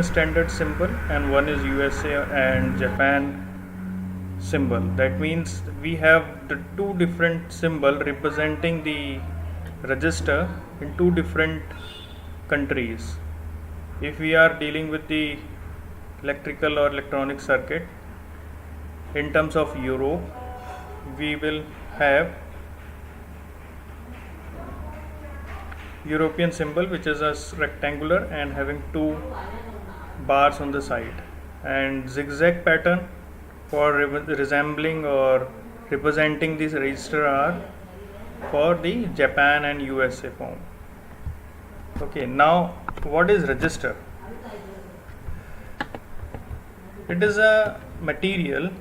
standard symbol and one is USA and Japan symbol. That means we have the two different symbol representing the register in two different countries. If we are dealing with the electrical or electronic circuit in terms of Europe, we will have European symbol, which is a rectangular and having two bars on the side, and zigzag pattern for resembling or representing this register are for the Japan and USA form. Okay, now what is register? It is a material,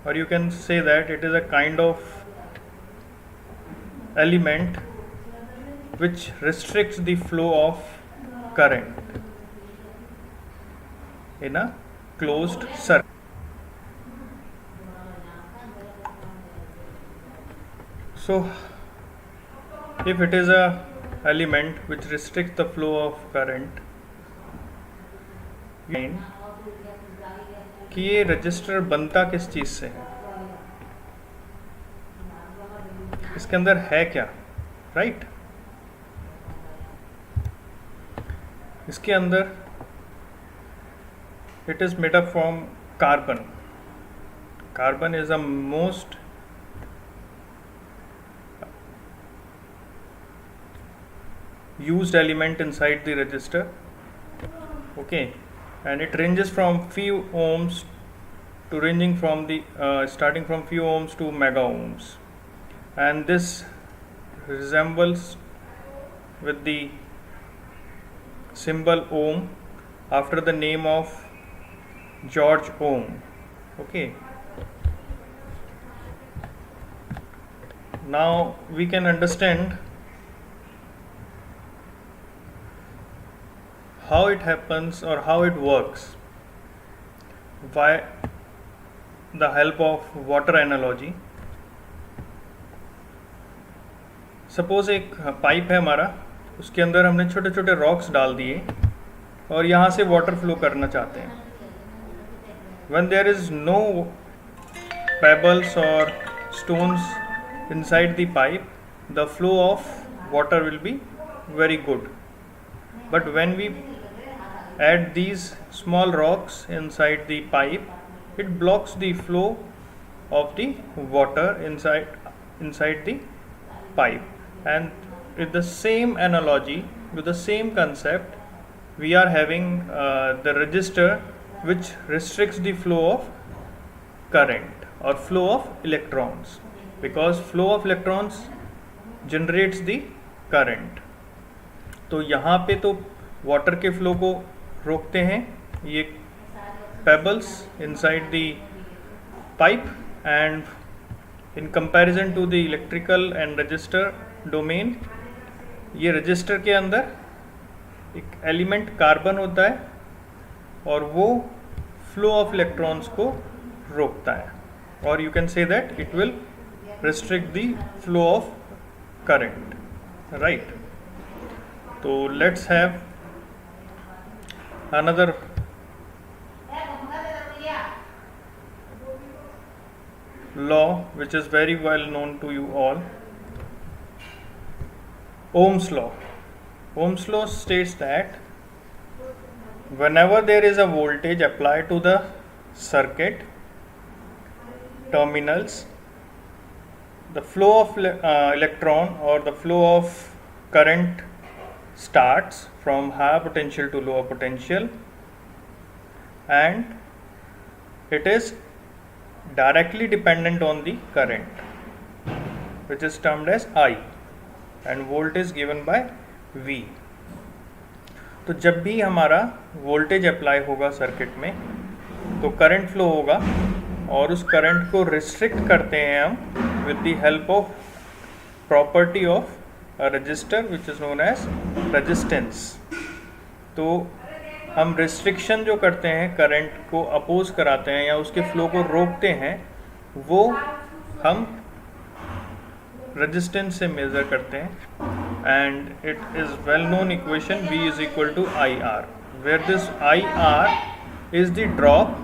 or you can say that it is a kind of element which restricts the flow of current in a closed circuit. So if it is a element which restricts the flow of current, कि ये register बनता किस चीज़ से है, इसके अंदर है क्या, राइट? इसके अंदर it is made up from carbon. Carbon is the most used element inside the register. Okay, and it ranges from few ohms to ranging from the starting from few ohms to mega ohms, and this resembles with the symbol ohm after the name of George Ohm. Okay, now we can understand how it happens or how it works by the help of water analogy. Suppose एक pipe है हमारा, उसके अंदर हमने छोटे छोटे rocks डाल दिए और यहाँ से वाटर फ्लो करना चाहते हैं. When there is no pebbles or stones inside the pipe, the flow of water will be very good. But when we add these small rocks inside the pipe, it blocks the flow of the water inside the pipe. And with the same analogy, with the same concept, we are having the resistor which restricts the flow of current or flow of electrons, because flow of electrons generates the current. तो यहाँ पे तो water के flow को रोकते हैं ये pebbles inside the pipe, and in comparison to the electrical and resistor domain, ये रजिस्टर के अंदर एक एलिमेंट कार्बन होता है और वो फ्लो ऑफ इलेक्ट्रॉन्स को रोकता है, और you can say that it will restrict the flow of current, right? So let's have another law which is very well known to you all, Ohm's law. Ohm's law states that whenever there is a voltage applied to the circuit terminals, the flow of electron or the flow of current starts from higher potential to lower potential, and it is directly dependent on the current, which is termed as I, and volt is given by V. तो जब भी हमारा voltage apply होगा circuit में तो current flow होगा, और उस करंट को रिस्ट्रिक्ट करते हैं हम with the help of property of a resistor which is known as resistance. तो हम रिस्ट्रिक्शन जो करते हैं, करंट को अपोज कराते हैं या उसके फ्लो को रोकते हैं, वो हम रेजिस्टेंस से मेज़र करते हैं, and it is well known equation V is equal to IR. where this IR is the drop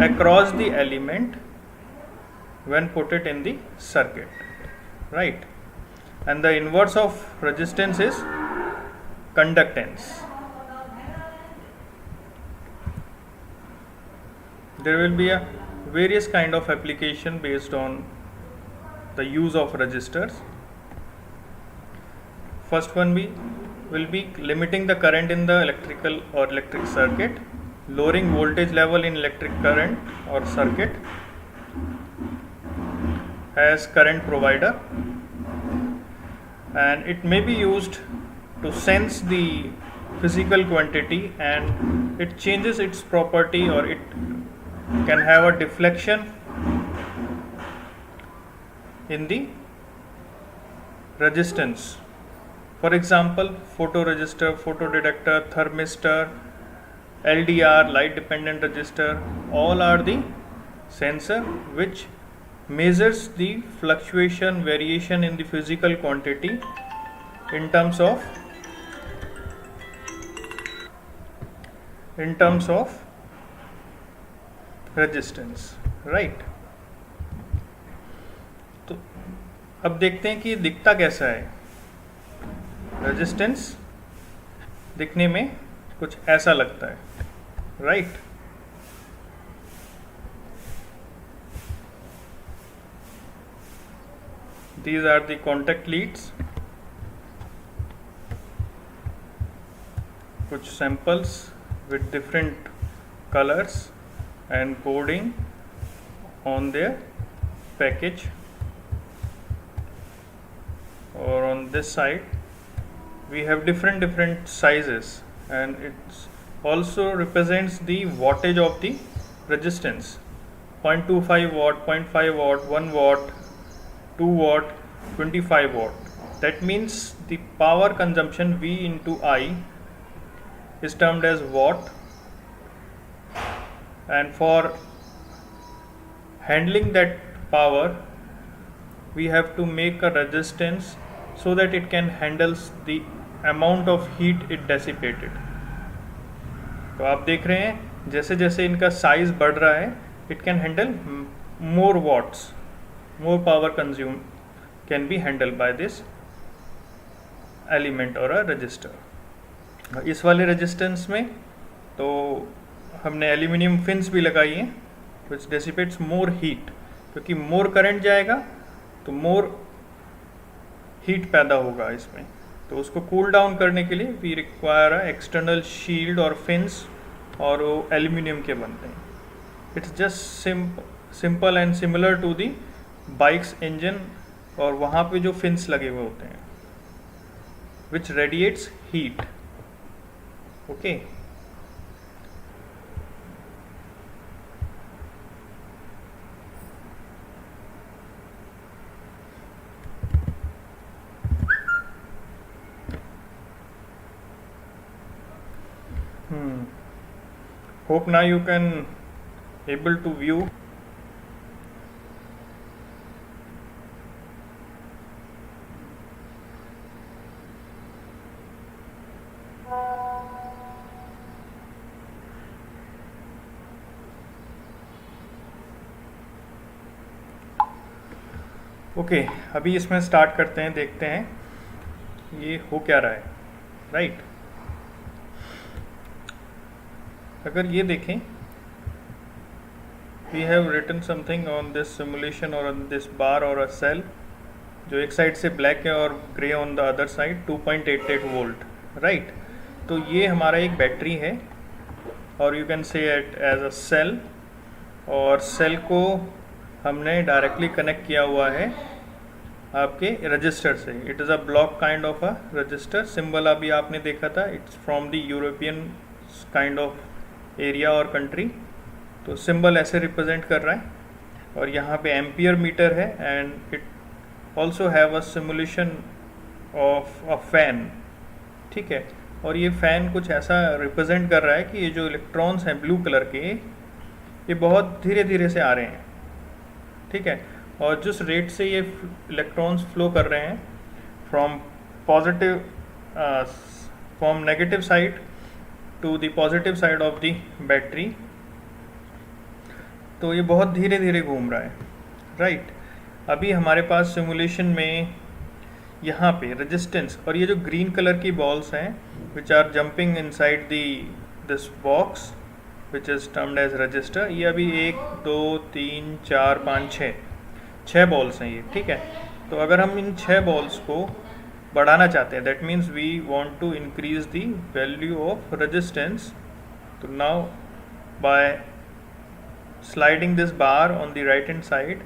across the element when put it in the circuit, right? And the inverse of resistance is conductance. There will be a various kind of application based on the use of resistors. First one will be limiting the current in the electrical or electric circuit, lowering voltage level in electric current or circuit as current provider, and it may be used to sense the physical quantity and it changes its property, or it can have a deflection in the resistance. For example, photoresistor, photodetector, thermistor, LDR, light dependent resistor, all are the sensor which measures the fluctuation, variation in the physical quantity in terms of resistance, right? तो अब देखते हैं कि ये दिखता कैसा है. Resistance दिखने में कुछ ऐसा लगता है, right? These are the contact leads. कुछ samples with different colors and coding on their package, or on this side we have different sizes, and it also represents the wattage of the resistance: 0.25 watt, 0.5 watt, 1 watt, 2 watt, 25 watt. That means the power consumption V into I is termed as watt, and for handling that power we have to make a resistance so that it can handle the amount of heat it dissipated. तो आप देख रहे हैं जैसे जैसे इनका size बढ़ रहा है, it can handle more watts, more power consumed can be handled by this element or a resistor. इस वाले रेजिस्टेंस में तो हमने एल्यूमिनियम फिन्स भी लगाई हैं which dissipates more heat, क्योंकि more करंट जाएगा तो more हीट पैदा होगा इसमें. तो उसको कूल डाउन करने के लिए वी रिक्वायर एक्सटर्नल शील्ड और फिन्स, और वो एल्यूमिनियम के बनते हैं. It's just simple and similar to the bikes engine, और वहाँ पे जो फिन्स लगे हुए होते हैं which radiates heat. Okay, hope now you can able to view. Okay, अभी इसमें स्टार्ट करते हैं, देखते हैं ये हो क्या रहा है, राइट? अगर ये देखें, we have written something on this simulation और ऑन दिस बार और अ सेल, जो एक साइड से ब्लैक है और grey on the other side, 2.88 volt, right? तो ये हमारा एक बैटरी है, और you can say it as a cell, और सेल को हमने डायरेक्टली कनेक्ट किया हुआ है आपके रजिस्टर से. It is a block kind of a register. Symbol अभी आपने देखा था, it's from the European kind of area और कंट्री. तो सिंबल ऐसे रिप्रेजेंट कर रहा है, और यहाँ पे एम्पियर मीटर है, and it also have a simulation of a fan, ठीक है? और ये फ़ैन कुछ ऐसा रिप्रेजेंट कर रहा है कि ये जो इलेक्ट्रॉन्स हैं ब्लू कलर के, ये बहुत धीरे धीरे से आ रहे हैं, ठीक है? और जिस रेट से ये इलेक्ट्रॉन्स फ्लो कर रहे हैं from positive from negative side to the positive side of the battery. तो ये बहुत धीरे धीरे घूम रहा है, राइट। अभी हमारे पास सिमुलेशन में यहाँ पे रेजिस्टेंस और ये जो ग्रीन कलर की बॉल्स हैं which are jumping inside this box which is termed as resistor, ये अभी 1 2 3 4 5 6 बॉल्स हैं ये, ठीक है। तो अगर हम इन 6 बॉल्स को बढ़ाना चाहते हैं, that means we want to increase the value of resistance. तो now by sliding this bar on the right hand side,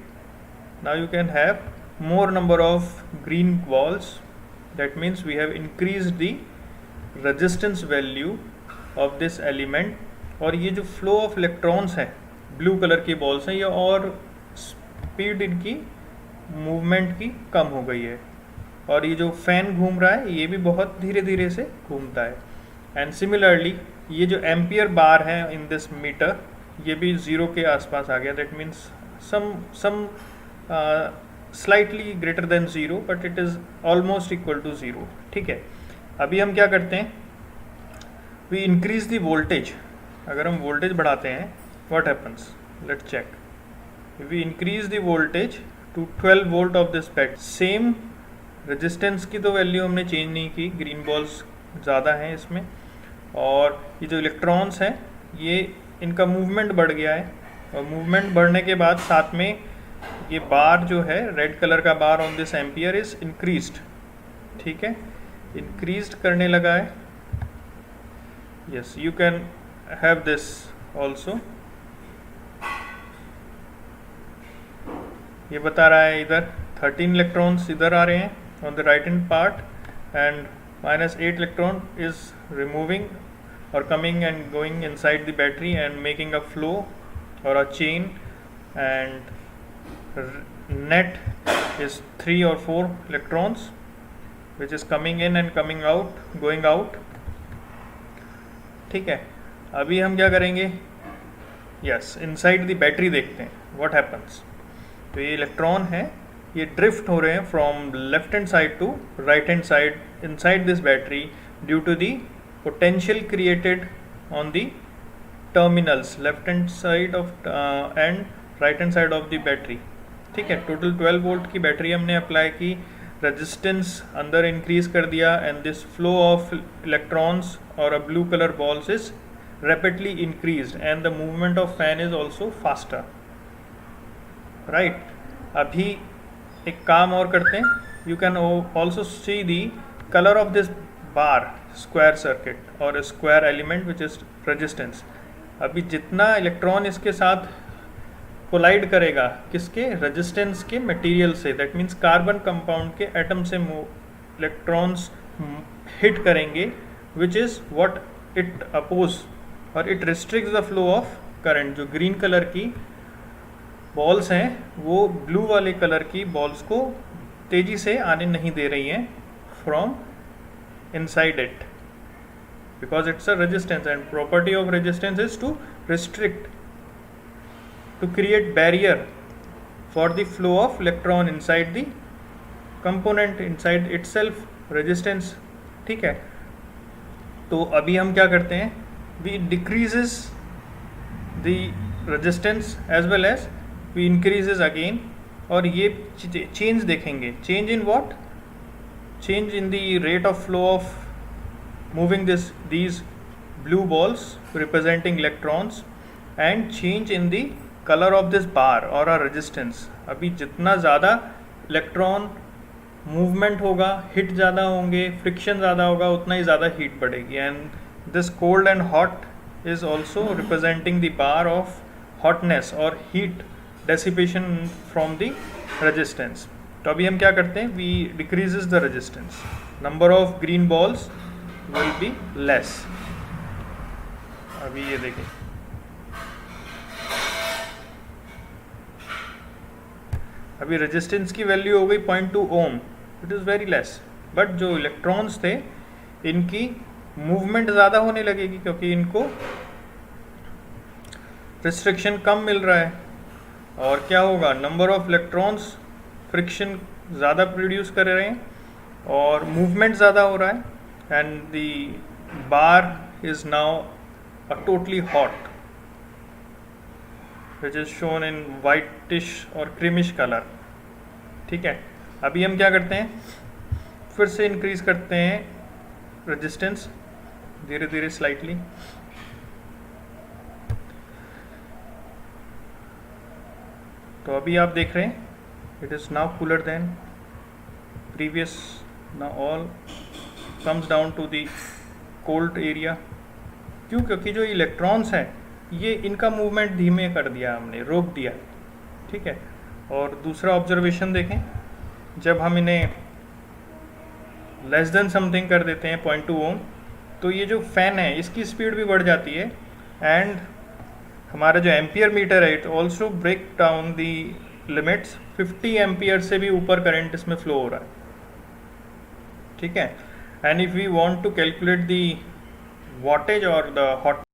now you can have more number of green balls. That means we have increased the resistance value of this element. और ये जो flow of electrons है blue colour की balls हैं, ये और speed इनकी movement की कम हो गई है। और ये जो फैन घूम रहा है ये भी बहुत धीरे धीरे से घूमता है। एंड सिमिलरली ये जो एम्पियर बार है इन दिस मीटर, ये भी 0 के आसपास आ गया। That means some slightly greater than 0 but it is almost equal to 0, ठीक है। अभी हम क्या करते हैं, वी इंक्रीज द वोल्टेज। अगर हम वोल्टेज बढ़ाते हैं what happens, let's check. We increase the voltage to 12 volt of this bat. Same resistance की तो वैल्यू हमने चेंज नहीं की, ग्रीन बॉल्स ज़्यादा हैं इसमें, और ये जो इलेक्ट्रॉन्स हैं ये इनका मूवमेंट बढ़ गया है। और मूवमेंट बढ़ने के बाद साथ में ये बार जो है रेड कलर का bar on this ampere is increased, ठीक है, इंक्रीज्ड करने लगा है। Yes, you can have this also. ये बता रहा है इधर 13 इलेक्ट्रॉन्स इधर आ रहे हैं on the right hand part and -8 electron is removing or coming and going inside the battery and making a flow or a chain, and net is 3 or 4 electrons which is coming in and coming out, going out, ठीक है। अभी हम क्या करेंगे, yes inside the battery देखते हैं what happens. तो ये इलेक्ट्रॉन है, ये ड्रिफ्ट हो रहे हैं from left hand side to right hand side inside this battery due to the potential created on the terminals left hand side of and right hand side of the battery, ठीक है। Total 12 volt की battery हमने apply की, resistance अंदर increase कर दिया and this flow of electrons और a blue colour balls is rapidly increased and the movement of fan is also faster, right. अभी एक काम और करते हैं, you can also see the colour of this bar square circuit और square element which is resistance. अभी जितना electron इसके साथ कोलाइड करेगा किसके, रेजिस्टेंस के मटेरियल से, दैट मीन्स कार्बन कंपाउंड के एटम से इलेक्ट्रॉन्स हिट करेंगे which is what it oppose, और it restricts the flow of current. जो ग्रीन कलर की बॉल्स हैं वो ब्लू वाले कलर की बॉल्स को तेज़ी से आने नहीं दे रही हैं from inside it because it's a resistance, and property of resistance is to restrict, to create barrier for the flow of electron inside the component inside itself, resistance, ठीक है। तो अभी हम क्या करते हैं, we decreases the resistance as well as we increases again, और ये change देखेंगे, change in what, change in the rate of flow of moving these blue balls representing electrons, and change in the color of this bar or a resistance। अभी जितना ज़्यादा electron movement होगा, hit ज़्यादा होंगे, friction ज़्यादा होगा, उतना ही ज़्यादा हीट बढ़ेगी। And this cold and hot is also representing the bar of hotness और heat dissipation from the resistance. तो अभी हम क्या करते हैं, we decreases the resistance, number of green balls will be less. अभी ये देखें, अभी रेजिस्टेंस की वैल्यू हो गई 0.2 ohm, it is very less, but जो इलेक्ट्रॉन्स थे इनकी मूवमेंट ज़्यादा होने लगेगी क्योंकि इनको रिस्ट्रिक्शन कम मिल रहा है। और क्या होगा, नंबर ऑफ इलेक्ट्रॉन्स फ्रिक्शन ज़्यादा प्रोड्यूस कर रहे हैं और मूवमेंट ज़्यादा हो रहा है, and the bar is now a totally hot, which is shown in whitish और creamish color. ठीक है, अभी हम क्या करते हैं, फिर से इंक्रीज करते हैं रेजिस्टेंस धीरे धीरे स्लाइटली. तो अभी आप देख रहे हैं it is now cooler than previous. Now all comes down to the cold area. क्यों? क्योंकि जो इलेक्ट्रॉन्स हैं ये इनका मूवमेंट धीमे कर दिया हमने, रोक दिया. ठीक है. और दूसरा ऑब्जर्वेशन देखें, जब हम इन्हें लेस देन समथिंग कर देते हैं 0.2 ओम, तो ये जो फ़ैन है इसकी स्पीड भी बढ़ जाती है. एंड हमारा जो एम्पियर मीटर है it also break down the limits. 50 ampere से भी ऊपर करंट इसमें फ्लो हो रहा है. ठीक है. And if we want to calculate the wattage or the hot